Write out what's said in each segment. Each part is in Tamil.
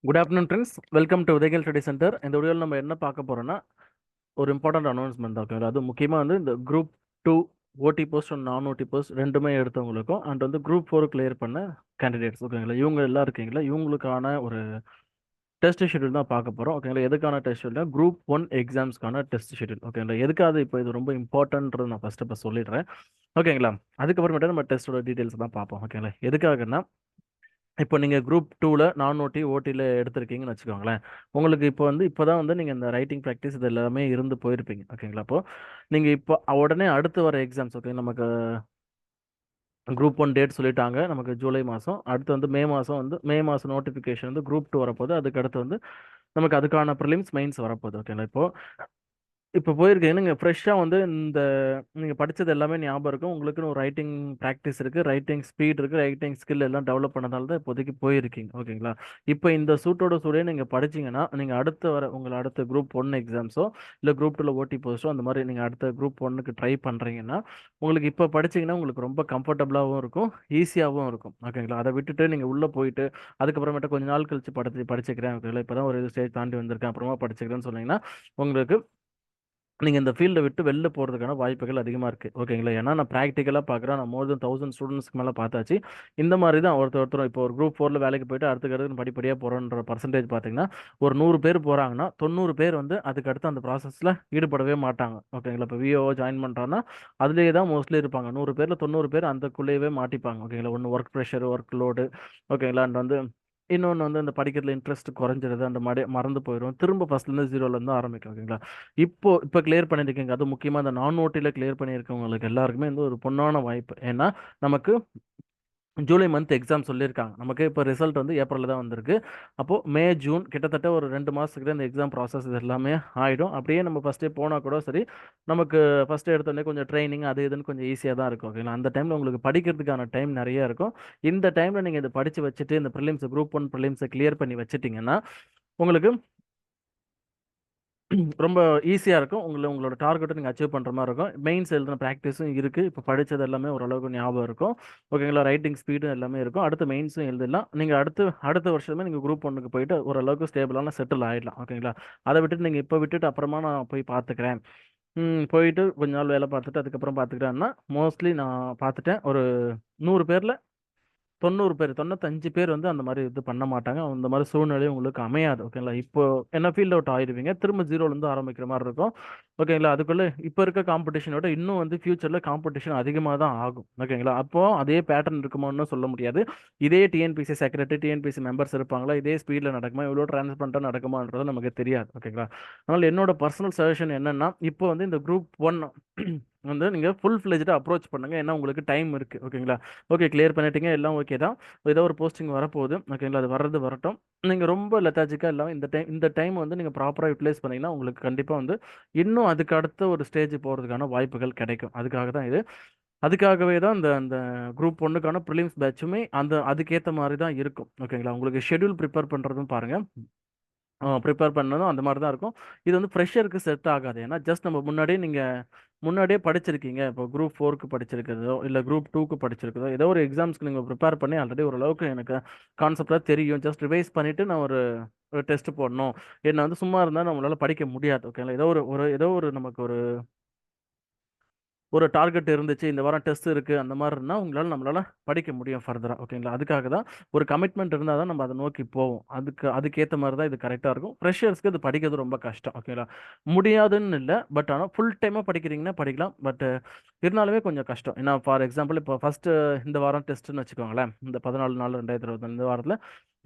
Good afternoon friends, welcome to உதயகல் ஸ்டடி சென்டர். இந்த வீடியோவில் நம்ம என்ன பார்க்க போறோம்னா ஒரு இம்பார்ட்டன்ட் அனௌன்ஸ்மெண்ட் தான். ஓகேங்களா? அது முக்கியமாக வந்து இந்த குரூப் டூ ஓடி போஸ்ட் அண்ட் நான் ஓடி போஸ்ட் ரெண்டுமே எடுத்தவங்களுக்கும் அண்ட் வந்து குரூப் ஃபோர் கிளியர் பண்ண கேண்டிடேட்ஸ், ஓகேங்களா, இவங்க எல்லாம் இருக்கீங்களா, இவங்களுக்கான ஒரு டெஸ்ட் ஷெட்யூல் தான் பார்க்க போகிறோம். ஓகேங்களா? எதுக்கான டெஸ்ட் ஷெட்யூல்? குரூப் ஒன் எக்ஸாம்ஸ்க்கான டெஸ்ட் ஷெட்யூல். ஓகேங்களா? எதுக்காக இப்போ இது ரொம்ப இம்பார்ட்டன்ட்றது நான் ஃபர்ஸ்ட் இப்போ சொல்லிடுறேன். ஓகேங்களா? அதுக்கப்புறமேட்டு நம்ம டெஸ்ட்டோட டீட்டெயில்ஸ் தான் பார்ப்போம். ஓகேங்களா? எதுக்காகன்னா, இப்போ நீங்கள் குரூப் டூவில் நான் ஓடி ஓடியில் எடுத்திருக்கீங்கன்னு வச்சுக்கோங்களேன். உங்களுக்கு இப்போ தான் வந்து நீங்கள் இந்த ரைட்டிங் ப்ராக்டிஸ் இது எல்லாமே இருந்து போயிருப்பீங்க. ஓகேங்களா? அப்போ நீங்கள் இப்போ உடனே அடுத்து வர எக்ஸாம்ஸ், ஓகே, நமக்கு குரூப் ஒன் டேட் சொல்லிட்டாங்க, நமக்கு ஜூலை மாதம். அடுத்து வந்து மே மாதம் நோட்டிஃபிகேஷன் வந்து குரூப் டூ வரப்போகுது. அதுக்கு அடுத்து வந்து நமக்கு அதுக்கான ப்ரிலிம்ஸ் மெயின்ஸ் வரப்போகுது. ஓகேங்களா? இப்போ போயிருக்கீங்க நீங்கள் ஃப்ரெஷ்ஷாக வந்து நீங்கள் படித்தது எல்லாமே ஞாபகம் இருக்கும். உங்களுக்குன்னு ஒரு ரைட்டிங் ப்ராக்டிஸ் இருக்குது, ரைட்டிங் ஸ்பீட் இருக்குது, ரைட்டிங் ஸ்கில் எல்லாம் டெவலப் பண்ணதால தான் இப்போதைக்கு போயிருக்கீங்க. ஓகேங்களா? இப்போ இந்த சூட்டோட சூடே நீங்கள் படிச்சீங்கன்னா, நீங்கள் அடுத்த குரூப் ஒன் எக்ஸாம்ஸோ இல்லை குரூப் டூவில் ஓடி போஸ்ட்டோ அந்த மாதிரி நீங்கள் அடுத்த குரூப் ஒன்னுக்கு ட்ரை பண்ணுறீங்கன்னா, உங்களுக்கு இப்போ படிச்சீங்கன்னா உங்களுக்கு ரொம்ப கம்ஃபர்டபுளாகவும் இருக்கும், ஈஸியாகவும் இருக்கும். ஓகேங்களா? அதை விட்டுட்டு நீங்கள் உள்ளே போயிட்டு அதுக்கப்புறமேட்டு கொஞ்ச நாள் கழிச்சு படிச்சுக்கிறேன், ஓகேங்களா, இப்போ தான் ஒரு ஸ்டேஜ் தாண்டி வந்திருக்கேன், அப்புறமா படிச்சுக்கிறேன்னு சொன்னீங்கன்னா உங்களுக்கு நீங்கள் இந்த ஃபீல்டை விட்டு வெளில போகிறதுக்கான வாய்ப்புகள் அதிகமாக இருக்குது. ஓகேங்களா? ஏன்னா நான் ப்ராக்டிக்கலாக பார்க்குறேன். நான் மோர் தென் 1000 ஸ்டூடெண்ட்ஸ்க்கு மேலே பார்த்தாச்சு. இந்த மாதிரி தான் ஒருத்தரும் இப்போ ஒரு குரூப் ஃபோரில் வேலைக்கு போயிட்டு அடுத்து படிப்படியாக போகிறோன்ற பர்சன்டேஜ் பார்த்தீங்கன்னா, ஒரு 100 பேர் போகிறாங்கன்னா 90 பேர் வந்து அதுக்கு அடுத்து அந்த ப்ராசஸில் ஈடுபடவே மாட்டாங்க. ஓகேங்களா? இப்போ விஓ ஜாயின் பண்ணுறாங்கன்னா அதுலேயே தான் மோஸ்ட்லி இருப்பாங்க. 100 பேரில் 90 பேர் அந்தக்குள்ளேயே மாட்டிப்பாங்க. ஓகேங்களா? ஒன்று ஒர்க் ப்ரெஷர், ஒர்க் லோடு, ஓகேங்களா, அண்ட் வந்து இன்னொன்று வந்து அந்த படிக்கிறதுல இன்ட்ரெஸ்ட் குறைஞ்சிருது, அந்த மறந்து போயிடும், திரும்ப ஃபர்ஸ்ட்லேருந்து ஜீரோலேருந்து ஆரம்பிக்கும். ஓகேங்களா? இப்போ கிளியர் பண்ணியிருக்கீங்க, அது முக்கியமாக இந்த நான் ஓட்டியில் கிளியர் பண்ணியிருக்கவங்களுக்கு எல்லாருக்குமே வந்து ஒரு பொன்னான வாய்ப்பு. ஏன்னா நமக்கு ஜூலை மந்த் எக்ஸாம் சொல்லியிருக்காங்க. நமக்கு இப்போ ரிசல்ட் வந்து ஏப்ரலில் தான் வந்திருக்கு. அப்போது மே ஜூன் கிட்டத்தட்ட ஒரு 2 மாதத்துக்கு இந்த எக்ஸாம் ப்ராசஸ் இது எல்லாமே ஆகிடும். அப்படியே நம்ம ஃபஸ்ட்டே போனால் கூட சரி, நமக்கு ஃபஸ்ட்டு எடுத்தோடனே கொஞ்சம் ட்ரைனிங் அது இதுன்னு கொஞ்சம் ஈஸியாக தான் இருக்கும். ஓகேங்களா? அந்த டைமில் உங்களுக்கு படிக்கிறதுக்கான டைம் நிறைய இருக்கும். இந்த டைமில் நீங்கள் இதை படித்து வச்சுட்டு இந்த குரூப் ஒன் ப்ரிலிம்ஸை கிளியர் பண்ணி வச்சுட்டிங்கன்னா உங்களுக்கு ரொம்ப ஈஸியாக இருக்கும். உங்களோட டார்கெட்டை நீங்கள் அச்சீவ் பண்ணுற மாதிரி இருக்கும். மெயின்ஸ் எழுதின ப்ராக்டிஸும் இருக்குது. இப்போ படித்தது எல்லாமே ஓரளவுக்கு ஞாபகம் இருக்கும். ஓகேங்களா? ரைட்டிங் ஸ்பீடும் எல்லாமே இருக்கும். அடுத்து மெயின்ஸும் எழுதிடலாம். நீங்கள் அடுத்த வருஷமே நீங்கள் குரூப் ஒன்றுக்கு போயிட்டு ஓரளவுக்கு ஸ்டேபிளான செட்டில் ஆகிடலாம். ஓகேங்களா? அதை விட்டுட்டு நீங்கள் இப்போ விட்டுட்டு அப்புறமா நான் போய் பார்த்துக்கிறேன், போயிட்டு கொஞ்ச நாள் வேலை பார்த்துட்டு அதுக்கப்புறம் பார்த்துக்கிறேன்னா, மோஸ்ட்லி நான் பார்த்துட்டேன், ஒரு 100 பேரில் 90 பேர் 95 பேர் வந்து அந்த மாதிரி இது பண்ண மாட்டாங்க. அந்த மாதிரி சூழ்நிலை உங்களுக்கு அமையாது. ஓகேங்களா? இப்போ என்ன ஃபீல்ட் அவுட் ஆயிடுவீங்க, திரும்ப ஜீரோலேருந்து ஆரம்பிக்கிற மாதிரி இருக்கும். ஓகேங்களா? அதுக்குள்ள இப்போ இருக்க காம்படிஷனோட இன்னும் வந்து ஃபியூச்சரில் காம்படிஷன் அதிகமாக தான் ஆகும். ஓகேங்களா? அப்போ அதே பேட்டர்ன் இருக்குமான்னு சொல்ல முடியாது. இதே டிஎன்பிசி செக்ரட்டரி, டிஎன்பிசி மெம்பர்ஸ் இருப்பாங்களா, இதே ஸ்பீடில் நடக்குமா, இவ்வளோ டிரான்ஸ்பரண்டாக நடக்குமான்றது நமக்கு தெரியாது. ஓகேங்களா? அதனால் என்னோட பர்சனல் சஜஷன் என்னன்னா, இப்போ வந்து இந்த குரூப் ஒன் வந்து நீங்கள் ஃபுல் ஃப்ளெஜ்டாக அப்ரோச் பண்ணுங்க. ஏன்னா உங்களுக்கு டைம் இருக்குது. ஓகேங்களா? ஓகே, கிளியர் பண்ணிட்டீங்க, எல்லாம் ஓகே தான். ஏதோ ஒரு போஸ்டிங் வரப்போகுது. ஓகேங்களா? அது வரட்டும். நீங்கள் ரொம்ப லெத்தாஜிக்காக இல்லாமல் இந்த டைம் வந்து நீங்கள் ப்ராப்பராக யூட்டிலைஸ் பண்ணீங்கன்னா உங்களுக்கு கண்டிப்பாக வந்து இன்னும் அதுக்கு அடுத்த ஒரு ஸ்டேஜ் போகிறதுக்கான வாய்ப்புகள் கிடைக்கும். அதுக்காக தான் இது. அதுக்காகவே தான் இந்த அந்த குரூப் ஒன்றுக்கான ப்ரிலிம்ஸ் பேட்சுமே அதுக்கேற்ற மாதிரி தான் இருக்கும். ஓகேங்களா? உங்களுக்கு ஷெட்யூல் ப்ரிப்பேர் பண்ணுறதும் பாருங்கள், ப்ரிப்பேர் பண்ணதும் அந்த மாதிரி தான் இருக்கும். இது வந்து ஃப்ரெஷருக்கு செட் ஆகாது. ஏன்னா ஜஸ்ட் நம்ம முன்னாடியே படிச்சிருக்கீங்க. இப்போ குரூப் ஃபோருக்கு படிச்சிருக்கிறதோ இல்லை குரூப் டூக்கு படிச்சிருக்கிறதோ ஏதோ ஒரு எக்ஸாம்ஸ்க்கு நீங்கள் ப்ரிப்பேர் பண்ணி ஆல்ரெடி ஓரளவுக்கு எனக்கு கான்செப்டாக தெரியும், ஜஸ்ட் ரிவைஸ் பண்ணிவிட்டு நான் ஒரு டெஸ்ட் போடணும், என்ன வந்து சும்மா இருந்தால் நம்மளால் படிக்க முடியாது. ஓகேங்களா? ஏதோ ஒரு நமக்கு ஒரு டார்கெட் இருந்துச்சு, இந்த வாரம் டெஸ்ட் இருக்கு, அந்த மாதிரி இருந்தால் நம்மளால படிக்க முடியும் ஃபர்தரா. ஓகேங்களா? அதுக்காக தான் ஒரு கமிட்மெண்ட் இருந்தால் தான் நம்ம அதை நோக்கி போவோம். அதுக்கேற்ற மாதிரி தான் இது கரெக்டாக இருக்கும். ஃப்ரெஷர்ஸ்க்கு இது படிக்கிறது ரொம்ப கஷ்டம். ஓகேங்களா? முடியாதுன்னு இல்லை, பட் ஆனால் ஃபுல் டைமாக படிக்கிறீங்கன்னா படிக்கலாம். பட் இருந்தாலுமே கொஞ்சம் கஷ்டம். ஏன்னா ஃபார் எக்ஸாம்பிள் இப்போ ஃபர்ஸ்ட் இந்த வாரம் டெஸ்ட்னு வச்சுக்கோங்களேன். இந்த 14/4/2024 இந்த வாரத்தில்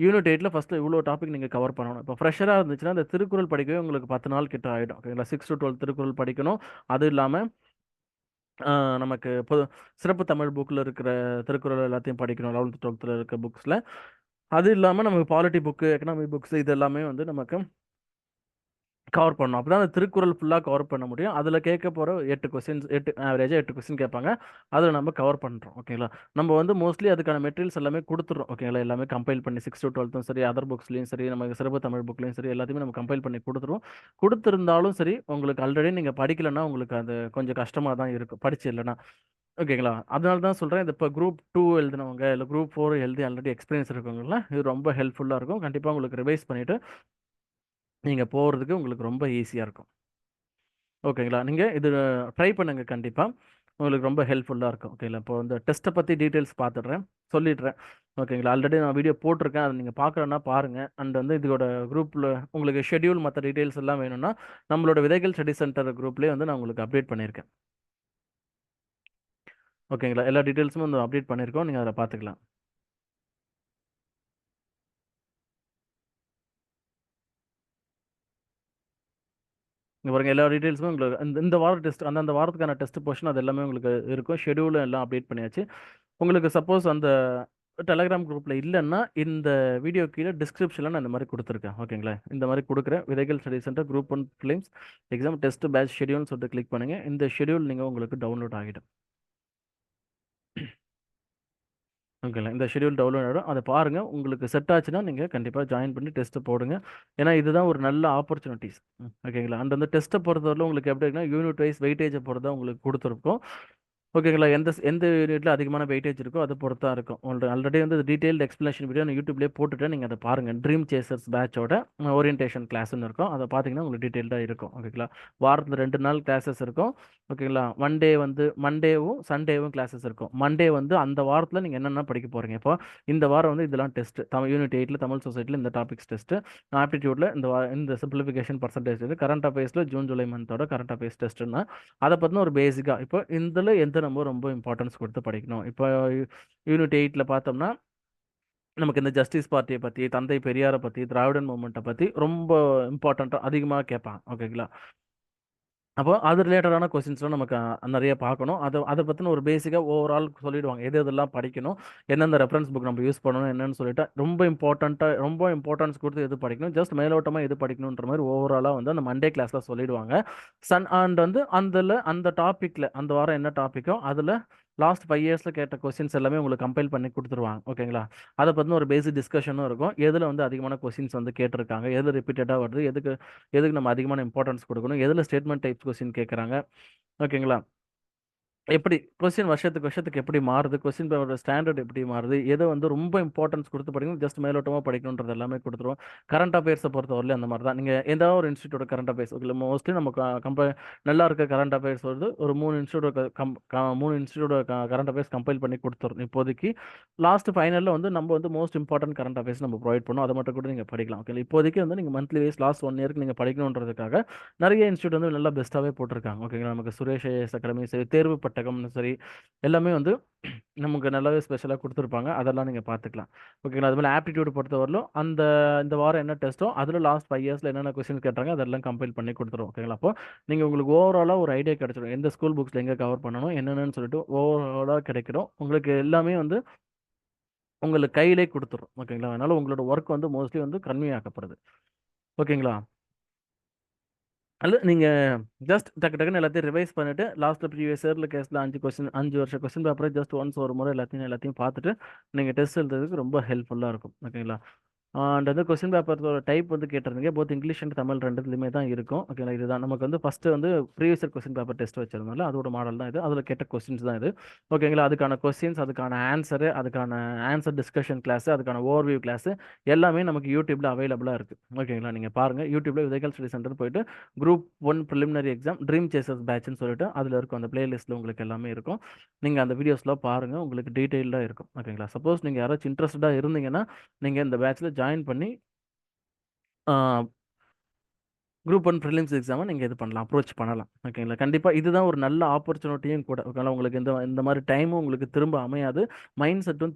யூனிட் 8ல் ஃபஸ்ட்டு இவ்வளோ டாபிக் நீங்கள் கவர் பண்ணணும். இப்போ ஃப்ரெஷராக இருந்துச்சுன்னா இந்த திருக்குறள் படிக்கவே உங்களுக்கு 10 நாள் கிட்ட ஆகிடும். ஓகேங்களா? 6 to 12 திருக்குறள் படிக்கணும். அது இல்லாமல் நமக்கு சிறப்பு தமிழ் புக்கில் இருக்கிற திருக்குறள் எல்லாத்தையும் படிக்கணும், 11th 12th இருக்க புக்ஸில். அது இல்லாமல் நமக்கு பாலிட்டி புக்கு, எக்கனாமி புக்ஸ், இது எல்லாமே வந்து நமக்கு கவர் பண்ணணும். அப்போ தான் அந்த திருக்குறள் ஃபுல்லாக கவர் பண்ண முடியும். அதில் கேட்க போகிற 8 கொஸ்டின்ஸ், ஆவரேஜாக 8 கொஸ்டின் கேட்பாங்க. அதில் நம்ம கவர் பண்ணுறோம். ஓகேங்களா? நம்ம வந்து மோஸ்ட்லி அதுக்கான மெட்டீரியல்ஸ் எல்லாமே கொடுத்துட்றோம். ஓகேங்களா? எல்லாமே கம்பைல் பண்ணி 6 to 12த்தும் சரி, அதர் புக்ஸ்லையும் சரி, நமக்கு சிறப்பு தமிழ் புக்லையும் சரி, எல்லாத்தையுமே நம்ம கம்பைல் பண்ணி கொடுத்துருவோம். கொடுத்துருந்தாலும் சரி, உங்களுக்கு ஆல்ரெடி நீங்கள் படிக்கலைன்னா உங்களுக்கு அது கொஞ்சம் கஷ்டமாக தான் இருக்கும், படிச்சு இல்லைன்னா. ஓகேங்களா? அதனால தான் சொல்றேன். இது இப்ப குரூப் 2 எழுதினவங்க, இல்ல குரூப் 4 எழுதி ஆல்ரெடி எக்ஸ்பீரியன்ஸ் இருக்கவங்கலாம் இது ரொம்ப ஹெல்ப்ஃபுல்லா இருக்கும். கண்டிப்பா உங்களுக்கு ரிவைஸ் பண்ணிட்டு, நீங்க போறதுக்கு உங்களுக்கு ரொம்ப ஈஸியா இருக்கும். ஓகேங்களா? நீங்க இது ட்ரை பண்ணுங்க கண்டிப்பா. உங்களுக்கு ரொம்ப ஹெல்ப்ஃபுல்லா இருக்கும். ஓகேங்களா? இப்போ இந்த டெஸ்ட்ட பத்தி டீட்டெயில்ஸ் பார்த்துடுறேன். சொல்லிடுறேன். ஓகேங்களா? ஆல்ரெடி நான் வீடியோ போட்டிருக்கேன். அத நீங்க பார்க்கலன்னா பாருங்க. அண்ட் வந்து இதோட குரூப்ல உங்களுக்கு ஷெட்யூல் மத்த டீட்டெயில்ஸ் எல்லாம் வேணும்னா, நம்மளோட விதைகள் ஸ்டடி சென்டர் குரூப்லயே வந்து நான் உங்களுக்கு அப்டேட் பண்ணியிருக்கேன். ஓகேங்களா? எல்லா டீட்டெயில்ஸும் வந்து அப்டேட் பண்ணியிருக்கோம். நீங்க அதில பார்த்துக்கலாம். இங்க பாருங்க எல்லா டீட்டெயில்ஸுமே உங்களுக்கு இந்த இந்த வார டெஸ்ட் அந்தந்த வாரத்துக்கான டெஸ்ட் போர்ஷன் அது எல்லாமே உங்களுக்கு இருக்கும். ஷெட்யூலும் எல்லாம் அப்டேட் பண்ணியாச்சு. உங்களுக்கு சப்போஸ் அந்த டெலகிராம் குரூப்ல இல்லன்னா, இந்த வீடியோ கீழ டிஸ்கிரிப்ஷன்ல நான் இந்த மாரி குடுத்துருக்கேன். ஓகேங்களா? இந்த மாரி குடுக்குறேன். Vidhaigal study centre group 1 prelims exam test batch ஷெட்யூல்னு சொல்லிட்டு கிளிக் பண்ணுங்க. இந்த ஷெட்யூல் நீங்க உங்களுக்கு டவுன்லோட் ஆகிடும். ஓகேங்களா? இந்த ஷெட்யூல் டவுன்லோட் ஆயிடும். அத பாருங்க. உங்களுக்கு செட் ஆச்சுன்னா, நீங்க கண்டிப்பா ஜாயின் பண்ணி டெஸ்ட் போடுங்க. ஏன்னா, இதுதான் ஒரு நல்ல ஆப்பர்ச்சுனிட்டீஸ். ஓகேங்களா? அண்ட் அந்த டெஸ்ட்ட பொறுத்தவரையிலும் உங்களுக்கு எப்படின்னா, யூனிட் வைஸ் வெயிட்டேஜ பொறுத்து தான் உங்களுக்கு குடுத்துருக்கும். ஓகேங்களா? எந்த யூனிட்ல அதிகமான வெயிட்டேஜ் இருக்கோ, அத பொறுத்து தான் இருக்கும். ஆல்ரெடி வந்து டீடைல்டு எக்ஸ்பிளனேஷன் வீடியோ நான் யூடியூப்லயே போட்டுட்டேன். நீங்க அத பாருங்க. ட்ரீம் சேசர்ஸ் பேட்சோட ஓரியன்டேஷன் கிளாஸ்ன்னு இருக்கும். அத பார்த்தீங்கன்னா, உங்களுக்கு டீடைல்டா இருக்கும். ஓகேங்களா? வாரத்துல 2 நாள் கிளாஸஸ் இருக்கும். ஓகேங்களா? டே வந்து மண்டேவும், சண்டேவும் கிளாஸஸ் இருக்கும். மண்டே வந்து அந்த வாரத்துல நீங்க என்னென்ன படிக்க போறீங்க. இப்போ இந்த வாரம் வந்து இதெல்லாம் டெஸ்ட். யூனிட் 8ல தமிழ் சொசைட்டில இந்த டாபிக்ஸ் டெஸ்ட். ஆப்டிடியூட்ல இந்த சிம்பிளிஃபிகேஷன் பெர்சன்டேஜ் இது. கரண்ட் அஃபேர்ஸ்ல ஜூன், ஜூலை மந்தோட கரண்ட் அஃபேர்ஸ் டெஸ்ட்னா அத பத்தின ஒரு பேசிக்கா இப்போ இதுல எந்த நம்ம ரொம்ப இம்பார்ட்டன்ஸ் கொடுத்து படிக்கணும். இப்போ யூனிட் 8ல பார்த்தோம்னா நமக்கு இந்த ஜஸ்டிஸ் பார்ட்டியை பத்தி, தந்தை பெரியாரை பத்தி, திராவிடன் மூவ்மெண்ட்டை பத்தி ரொம்ப இம்பார்ட்டன்ட்டா அதிகமா கேட்பாங்க. ஓகேங்களா? அப்போ அது ரிலேட்டடான கொஸ்டின்ஸ்லாம் நமக்கு நிறைய பார்க்கணும். அத பத்தின ஒரு பேசிக்கா ஓவரால் சொல்லிடுவாங்க. எது எதெல்லாம் படிக்கணும், எந்தெந்த ரெஃபரன்ஸ் புக் நம்ம யூஸ் பண்ணணும் என்னன்னு சொல்லிட்டு ரொம்ப இம்பார்ட்டன்ஸ் கொடுத்து எது படிக்கணும், ஜஸ்ட் மேலோட்டமா எது படிக்கணுன்ற மாதிரி ஓவராலா வந்து அந்த மண்டே கிளாஸ்ல சொல்லிடுவாங்க. அண்ட் வந்து அந்த டாபிக்ல அந்த வாரம் என்ன டாபிக்கோ அதுல லாஸ்ட் 5 இயர்ஸ்ல கேட்ட கொஸ்டின்ஸ் எல்லாமே உங்களுக்கு கம்பைல் பண்ணி கொடுத்துருவாங்க. ஓகேங்களா? அதை பத்தின ஒரு பேசிக் டிஸ்கஷனும் இருக்கும். எதுல வந்து அதிகமான கொஸ்டின்ஸ் வந்து கேட்டிருக்காங்க, எது ரிப்பீட்டடா வருது, எதுக்கு எதுக்கு நம்ம அதிகமான இம்பார்ட்டன்ஸ் கொடுக்கணும், எதுல ஸ்டேட்மெண்ட் டைப்ஸ் கொஸ்டின் கேட்கறாங்க. ஓகேங்களா? எப்படி கொஸ்டின் வருஷத்துக்கு வருஷத்துக்கு எப்படி மாறுது, கொஸ்டின் பேப்பரோட ஸ்டாண்டர்ட் எப்படி மாறுது, எதை வந்து ரொம்ப இம்பார்ட்டன்ஸ் கொடுத்து படிக்கணும், ஜஸ்ட் மேலோட்டமாக படிக்கணுன்றது எல்லாமே கொடுத்துருவோம். கரண்ட் அஃபேர்ஸை பொறுத்தவரையிலும் அந்த மாதிரி தான். நீங்கள் ஏதாவது ஒரு இன்ஸ்டியூட்டோட கரண்ட் அஃபேர்ஸ் இல்லை மோஸ்ட்லி நம்ம நல்லா இருக்க கரண்ட் அஃபேர்ஸ் வருது ஒரு 3 இன்ஸ்டியூட்டோட கரண்ட் அஃபேர்ஸ் கம்பைல் பண்ணி கொடுத்துரும் இப்போதைக்கு. லாஸ்ட் ஃபைனலில் வந்து நம்ம வந்து மோஸ்ட் இம்பார்ட்டன்ட் கரண்ட் அஃபேர்ஸ் நம்ம ப்ரொவைட் பண்ணோம். அதை மட்டும் கூட நீங்கள் படிக்கலாம். ஓகே இப்போதைக்கு வந்து நீங்கள் மந்த்லி வைஸ் லாஸ்ட் 1 இயருக்கு நீங்கள் படிக்கணுன்றதுக்காக நிறைய இன்ஸ்டியூட் வந்து நல்லா பெஸ்ட்டாகவே போட்டிருக்காங்க. ஓகேங்களா? நமக்கு சுரேஷ் ஐஏஎஸ் அகாடமி சரி, தேர்வு பட்டகம்னு சரி, எல்லாமே வந்து நமக்கு நல்லாவே ஸ்பெஷலாக கொடுத்துருப்பாங்க. அதெல்லாம் நீங்கள் பார்த்துக்கலாம். ஓகேங்களா? அது மாதிரி ஆப்டிடியூட் பொறுத்தவரையிலும் இந்த வாரம் என்ன டெஸ்ட்டோ அதில் லாஸ்ட் 5 இயர்ஸில் என்னென்ன கொஸ்டின் கேட்டாங்க அதெல்லாம் கம்பைல் பண்ணி கொடுத்துரும். ஓகேங்களா? அப்போ நீங்கள் உங்களுக்கு ஓவராலாக ஒரு ஐடியா கிடைச்சிடும். எந்த ஸ்கூல் புக்ஸில் எங்கே கவர் பண்ணணும் என்னென்னு சொல்லிட்டு ஓவராலாக கிடைக்கிறோம். உங்களுக்கு எல்லாமே வந்து உங்களுக்கு கையிலே கொடுத்துரும். ஓகேங்களா? அதனால உங்களோட ஒர்க் வந்து மோஸ்ட்லி வந்து கம்மியாக்கப்படுது. ஓகேங்களா? அல்ல நீங்க ஜஸ்ட் டக்கு டக்குன்னு எல்லாத்தையும் ரிவைஸ் பண்ணிட்டு, லாஸ்ட்ல ப்ரீவியஸ் இயர்ல கேஸ்ல 5 வருஷம் கொஸ்டின் பேப்பர ஜஸ்ட் ஒன்ஸ் ஒரு முறை எல்லாத்தையும் பார்த்துட்டு, நீங்க டெஸ்ட் எழுதுறதுக்கு ரொம்ப ஹெல்ப்ஃபுல்லா இருக்கும். ஓகேங்களா? அண்ட் வந்து கொஸ்டின் பேப்பரோட டைப் வந்து கேட்டிருந்தீங்க. போத் இங்கிலீஷ் அண்ட் தமிழ் 2த்துலயுமே தான் இருக்கும். ஓகேங்களா? இதுதான் நமக்கு வந்து ஃபர்ஸ்ட் வந்து previous year question paper test வச்சிருந்தோம்ல, அதோட மாடல் தான் இது. அதுல கேட்ட கொஸ்டின்ஸ் தான் இது. ஓகேங்களா? அதுக்கான கொஸ்டின்ஸ், அதுக்கான ஆன்சர் டிஸ்கஷன் கிளாஸ், அதுக்கான ஓவர்வியூ கிளாஸ் எல்லாமே நமக்கு யூடியூப்ல அவைலபிளா இருக்கு. ஓகேங்களா? நீங்க பாருங்க. யூடியூப்ல விதைகள் ஸ்டடி சென்டர் போயிட்டு group 1 preliminary exam dream chasers பேட்ச்னு சொல்லிட்டு அதுல இருக்கும். அந்த பிளேலிஸ்ட்ல உங்களுக்கு எல்லாமே இருக்கும். நீங்க அந்த வீடியோஸ்லாம் பாருங்க. உங்களுக்கு டீடைல்டா இருக்கும். ஓகேங்களா? சப்போஸ் நீங்க யாராச்சும் இன்ட்ரெஸ்டடா இருந்தீங்கன்னா, நீங்க இந்த பேட்ச்ல ஜாயின் பண்ணி ஆ குரூப் 1 பிரிலிம்ஸ் எக்ஸாம நீங்க இது பண்ணலாம். அப்ரோச் பண்ணலாம். ஓகேங்களா? கண்டிப்பா இதுதான் ஒரு நல்ல ஆப்பர்ச்சுனிட்டியும் கூட. ஓகேங்களா? உங்களுக்கு இந்த இந்த மாரி டைமும் உங்களுக்கு திரும்ப அமையாது. மைண்ட் செட்டும்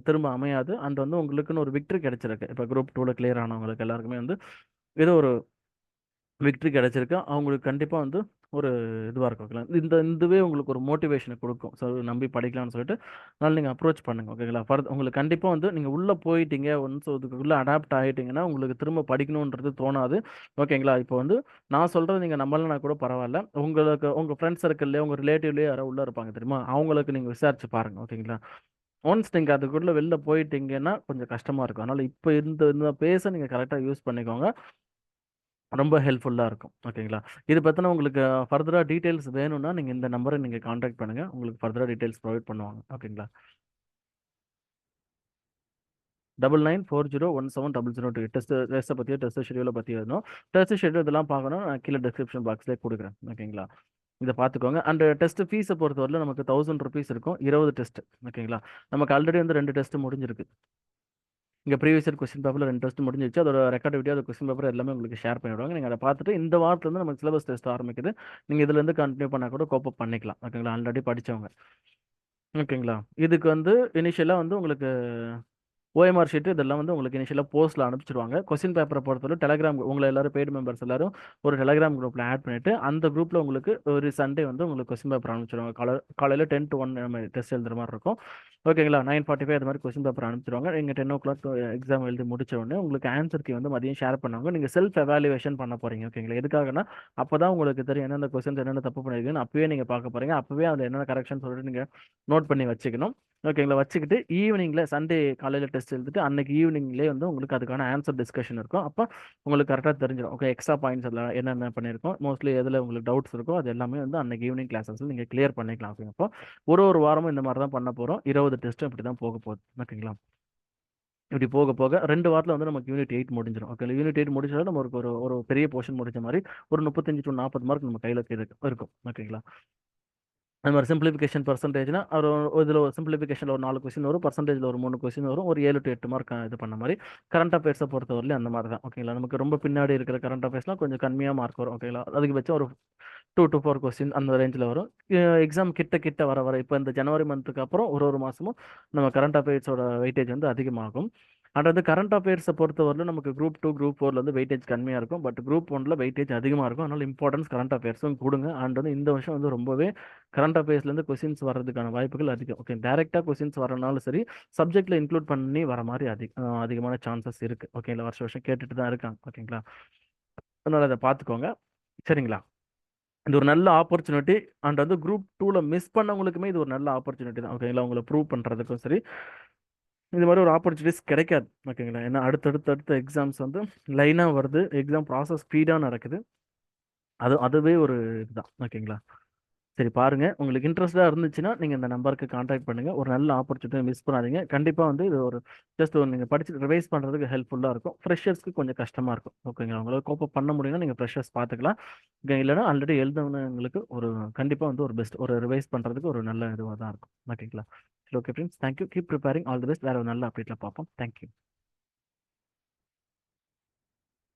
திரும்ப அமையாது. அண்ட் வந்து உங்களுக்குன்னு ஒரு விக்டரி கிடைச்சிருக்கு. இப்ப குரூப் 2ல கிளியர் ஆனவங்களுக்கு எல்லாருக்குமே வந்து ஏதோ ஒரு விக்டரி கிடைச்சிருக்கு. அவங்களுக்கு கண்டிப்பா வந்து ஒரு இதுவா இருக்கும். ஓகேங்களா? இதுவே உங்களுக்கு ஒரு மோட்டிவேஷன குடுக்கும். ஸோ நம்பி படிக்கலாம்னு சொல்லிட்டு, அதனால நீங்க அப்ரோச் பண்ணுங்க. ஓகேங்களா? உங்களுக்கு கண்டிப்பா வந்து நீங்க உள்ள போயிட்டீங்க, ஒன்ஸ் அதுக்குள்ள அடாப்ட் ஆயிட்டீங்கன்னா, உங்களுக்கு திரும்ப படிக்கணுன்றது தோணாது. ஓகேங்களா? இப்போ வந்து நான் சொல்றது நீங்க நம்பலனா கூட பரவால்ல. உங்களுக்கு உங்க ஃப்ரெண்ட்ஸ் சர்க்கிள்லயோ, உங்க ரிலேட்டிவ்லயோ யாரோ உள்ள இருப்பாங்க தெரியுமா? அவங்களுக்கு நீங்க விசாரிச்சு பாருங்க. ஓகேங்களா? ஒன்ஸ் நீங்க அதுக்குள்ள வெளில போயிட்டீங்கன்னா, கொஞ்சம் கஷ்டமா இருக்கும். அதனால இப்ப இந்த இந்த பேஸ நீங்க கரெக்ட்டா யூஸ் பண்ணிக்கோங்க. ரொம்ப ஹெல்ப்ஃபுல்லாக இருக்கும். ஓகேங்களா? இது பத்தின உங்களுக்கு ஃபர்தரா டீட்டெயில்ஸ் வேணும்னா, நீங்க இந்த நம்பர நீங்க கான்டாக்ட் பண்ணுங்க. உங்களுக்கு ஃபர்தரா டீட்டெயில்ஸ் ப்ரொவைட் பண்ணுவாங்க. ஓகேங்களா? 99401700 டெஸ்ட்டை பத்தியோ, டெஸ்ட் ஷெட்யூல பத்தி வேணும். டெஸ்ட் ஷெட்யூல் இதெல்லாம் பார்க்கணும். நான் கீழ டிஸ்கிரிப்ஷன் பாக்ஸ்லயே குடுக்குறேன். ஓகேங்களா? இத பார்த்துக்கோங்க. அண்ட் டெஸ்ட் ஃபீஸ பொறுத்தவரையிலும் நமக்கு ₹1000 இருக்கும். 20 டெஸ்ட். ஓகேங்களா? நமக்கு ஆல்ரெடி வந்து 2 டெஸ்ட் முடிஞ்சிருக்கு. இங்க ப்ரீவியஸ் இயர் கொஸ்டின் பேப்பர்ல 2 டெஸ்ட் முடிஞ்சிருச்சு. அதோட ரெக்கார்ட் வீடியோ, அந்த கொஸ்டின் பேப்பர் எல்லாமே உங்களுக்கு ஷேர் பண்ணி விடுவாங்க. நீங்க அத பார்த்துட்டு இந்த வாரத்துலருந்து நமக்கு சிலபஸ் டெஸ்ட் ஆரம்பிக்குது. நீங்க இதுலருந்து கன்டின்யூ பண்ணா கூட கோப் அப் பண்ணிக்கலாம். ஓகேங்களா? ஆல்ரெடி படிச்சவங்க. ஓகேங்களா? இதுக்கு வந்து இனிஷியலா வந்து உங்களுக்கு ஓஎம்ஆர் ஷீட் இதெல்லாம் வந்து உங்களுக்கு இனிஷியலா போஸ்ட்ல அனுப்பிச்சிடுவாங்க. கொஸ்டின் பேப்பரை பொறுத்தவரை டெலகிராம் உங்களை எல்லாரும் பெய்டு மெம்பர்ஸ் எல்லாரும் ஒரு டெலகிராம் குரூப்ல ஆட் பண்ணிட்டு அந்த குரூப்ல உங்களுக்கு ஒரு சண்டே வந்து உங்களுக்கு கொஸ்டின் பேப்பர் அனுப்பிச்சிடுவாங்க. காலையில 10 to 1 நம்ம டெஸ்ட் எழுதுற மாதிரி இருக்கும். ஓகேங்களா? 9:45 அது மாதிரி கொஸ்டின் பேப்பர் அனுப்பிச்சிடுவாங்க. நீங்க 10 o'clock எக்ஸாம் எழுதி முடிச்ச உடனே உங்களுக்கு ஆன்சர் கீ வந்து மதியம் ஷேர் பண்ணுவாங்க. நீங்க செல்ஃப் எவாலுவேஷன் பண்ண போறீங்க. ஓகேங்களா? எதுக்காகனா அப்பதான் உங்களுக்கு தெரியும் என்னென்ன கொஸ்டின்ஸ் என்னென்ன தப்பு பண்ணிருக்கீங்கன்னு அப்பவே நீங்க பார்க்க போறீங்க. அப்பவே அதுல என்னென்ன கரெக்ஷன் சொல்லிட்டு நீங்க நோட் பண்ணி வச்சுக்கணும். ஓகேங்களா? வச்சுக்கிட்டு ஈவினிங்ல சண்டே காலையில டெஸ்ட் எழுதிட்டு அன்னைக்கு ஈவினிங்லேயே வந்து உங்களுக்கு அதுக்கான ஆன்சர் டிஸ்கஷன் இருக்கும். அப்போ உங்களுக்கு கரெக்டாக தெரிஞ்சிடும். ஓகே, எக்ஸ்ட்ரா பாயிண்ட்ஸ் அதில் என்னென்ன பண்ணியிருக்கோம், மோஸ்ட்லி எதில் உங்களுக்கு டவுட்ஸ் இருக்கோ அது எல்லாமே வந்து அன்னைக்கு ஈவினிங் கிளாஸஸ்ல நீங்கள் கிளியர் பண்ணிக்கலாம். அப்படிங்கப்போ ஒரு வாரமும் இந்த மாதிரி தான் பண்ண போகிறோம். 20 டெஸ்ட்டும் இப்படி தான் போக போகுது. ஓகேங்களா? இப்படி போக போக 2 வாரத்தில் வந்து நமக்கு யூனிட் 8 முடிஞ்சிடும். ஓகே, யூனிட் 8 முடிச்சாலும் நம்ம ஒரு ஒரு பெரிய போர்ஷன் முடிச்ச மாதிரி ஒரு 35 to 40 மார்க் நம்ம கையில் இருக்கும். ஓகேங்களா? அது மாதிரி சிம்பிளிஃபிகேஷன் பர்சன்டேஜ்னா ஒரு இதில் ஒரு சிம்பிளிஃபிகேஷனில் ஒரு 4 கொஸ்டின் வரும், பர்சன்டேஜில் ஒரு 3 கொஸ்டின் வரும், ஒரு 7 to 8 மார்க் இது பண்ண மாதிரி. கரண்ட் அஃபேர்ஸை பொறுத்தவரையிலும் அந்த மாதிரி தான். ஓகேங்களா? நமக்கு ரொம்ப பின்னாடி இருக்கிற கரண்ட் அஃபேர்ஸ்லாம் கொஞ்சம் கம்மியாக மார்க் வரும். ஓகேங்களா? அதிகபட்சம் ஒரு 2 to 4 கொஸ்டின் அந்த ரேஞ்சில் வரும். எக்ஸாம் கிட்ட கிட்ட வர வர இப்போ இந்த ஜனவரி மந்த்துக்கு அப்புறம் ஒரு மாதமும் நம்ம கரண்ட் அஃபேர்ஸோட வெயிட்டேஜ் வந்து அதிகமாகும். அண்ட் வந்து கரண்ட் அஃபேர்ஸை பொறுத்தவரையிலும் நமக்கு குரூப் 2 குரூப் 4 வந்து வெயிட்டேஜ் கம்மியாக இருக்கும். பட் குரூப் 1 வெயிட்டேஜ் அதிகமாக இருக்கும். அதனால இம்பார்ட்டன்ஸ் கரண்ட் அஃபேர்ஸும் கொடுங்க. அண்ட் வந்து இந்த வருஷம் வந்து ரொம்பவே கரண்ட் அஃபேர்ஸ்லேருந்து கொஸ்டின்ஸ் வர்றதுக்கான வாய்ப்புகள் அதிகம். ஓகே, டேரெக்டாக கொஸ்டின்ஸ் வரனாலும் சரி, சப்ஜெக்டில் இன்க்ளூட் பண்ணி வர மாதிரி அதிகமான சான்சஸ் இருக்குது. ஓகேங்களா? வருஷம் வருஷம் கேட்டுட்டு தான் இருக்காங்க. ஓகேங்களா? அதனால் அதை பார்த்துக்கோங்க. சரிங்களா? இது ஒரு நல்ல ஆப்பர்ச்சுனிட்டி. அண்ட் வந்து குரூப் 2ல மிஸ் பண்ணவங்களுக்குமே இது ஒரு நல்ல ஆப்பர்ச்சுனிட்டி தான். ஓகேங்களா? உங்களை ப்ரூவ் பண்ணுறதுக்கும் சரி, இது மாதிரி ஒரு ஆப்பர்ச்சுனிட்டிஸ் கிடைக்காது. ஓகேங்களா? ஏன்னா அடுத்தடுத்த எக்ஸாம்ஸ் வந்து லைனாக வருது, எக்ஸாம் ப்ராசஸ் ஸ்பீடாக நடக்குது. அதுவே ஒரு இதுதான். ஓகேங்களா? சரி பாருங்க. உங்களுக்கு இன்ட்ரெஸ்டா இருந்துச்சுன்னா, நீங்க இந்த நம்பருக்கு கான்டாக்ட் பண்ணுங்க. ஒரு நல்ல ஆப்பர்ச்சுனிட்டிய மிஸ் பண்ணாதீங்க. கண்டிப்பா வந்து இது ஒரு ஜஸ்ட் ஒரு நீங்க படிச்சு ரிவைஸ் பண்றதுக்கு ஹெல்ப்ஃபுல்லா இருக்கும். ஃப்ரெஷர்ஸ்க்கு கொஞ்சம் கஷ்டமா இருக்கும். ஓகேங்களா? உங்களால கோப் அப் பண்ண முடியும்னா நீங்க ஃப்ரெஷர்ஸ் பார்த்துக்கலாம். இல்லன்னா ஆல்ரெடி எழுதுனவங்களுக்கு ஒரு கண்டிப்பா வந்து ஒரு பெஸ்ட் ஒரு ரிவைஸ் பண்றதுக்கு ஒரு நல்ல இதுவா தான் இருக்கும். ஓகேங்களா? சரி, okay friends. Thank you. Keep preparing. All the best. வேற ஒரு நல்ல அப்டேட்ல பார்ப்போம். Thank you.